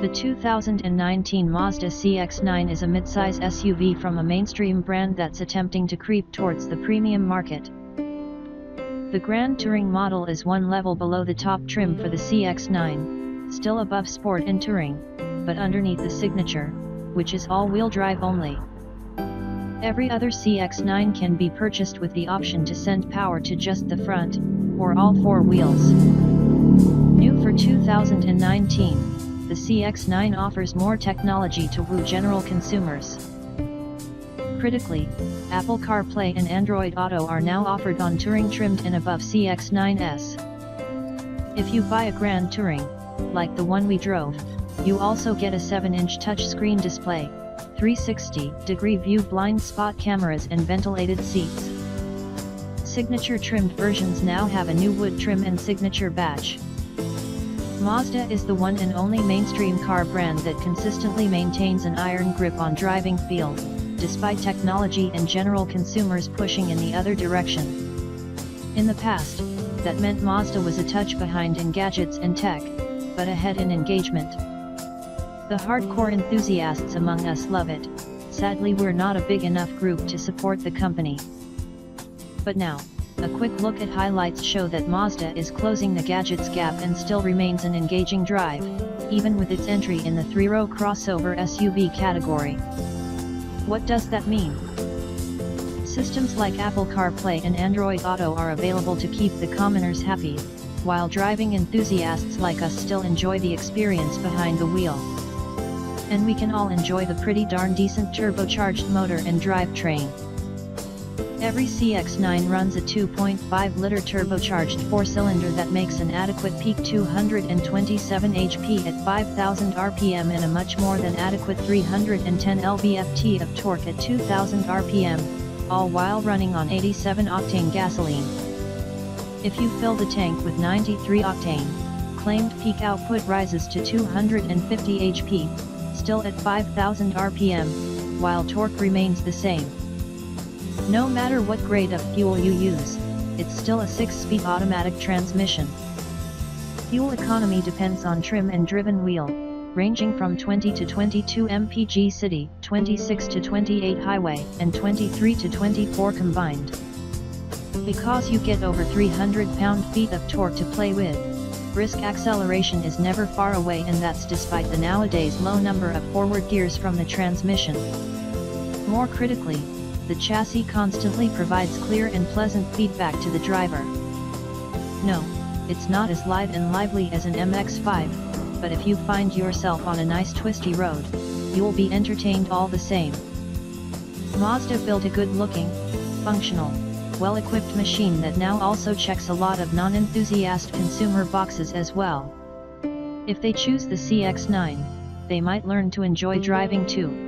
The 2019 Mazda CX-9 is a mid-size SUV from a mainstream brand that's attempting to creep towards the premium market. The Grand Touring model is one level below the top trim for the CX-9, still above Sport and Touring, but underneath the Signature, which is all-wheel drive only. Every other CX-9 can be purchased with the option to send power to just the front, or all four wheels. New for 2019. The CX-9 offers more technology to woo general consumers. Critically, Apple CarPlay and Android Auto are now offered on Touring trimmed and above CX-9s. If you buy a Grand Touring, like the one we drove, you also get a 7-inch touchscreen display, 360-degree view blind spot cameras and ventilated seats. Signature trimmed versions now have a new wood trim and Signature badge. Mazda is the one and only mainstream car brand that consistently maintains an iron grip on driving feel, despite technology and general consumers pushing in the other direction. In the past, that meant Mazda was a touch behind in gadgets and tech, but ahead in engagement. The hardcore enthusiasts among us love it. Sadly, we're not a big enough group to support the company. But now, a quick look at highlights show that Mazda is closing the gadgets gap and still remains an engaging drive, even with its entry in the three-row crossover SUV category. What does that mean? Systems like Apple CarPlay and Android Auto are available to keep the commoners happy, while driving enthusiasts like us still enjoy the experience behind the wheel. And we can all enjoy the pretty darn decent turbocharged motor and drivetrain. Every CX-9 runs a 2.5-liter turbocharged four-cylinder that makes an adequate peak 227 HP at 5,000 RPM and a much more than adequate 310 lb-ft of torque at 2,000 RPM, all while running on 87-octane gasoline. If you fill the tank with 93 octane, claimed peak output rises to 250 HP, still at 5,000 RPM, while torque remains the same. No matter what grade of fuel you use, it's still a 6-speed automatic transmission. Fuel economy depends on trim and driven wheel, ranging from 20 to 22 mpg city, 26 to 28 highway, and 23 to 24 combined. Because you get over 300 pound-feet of torque to play with, brisk acceleration is never far away, and that's despite the nowadays low number of forward gears from the transmission. More critically, the chassis constantly provides clear and pleasant feedback to the driver. No, it's not as light and lively as an MX-5, but if you find yourself on a nice twisty road, you'll be entertained all the same. Mazda built a good-looking, functional, well-equipped machine that now also checks a lot of non-enthusiast consumer boxes as well. If they choose the CX-9, they might learn to enjoy driving too.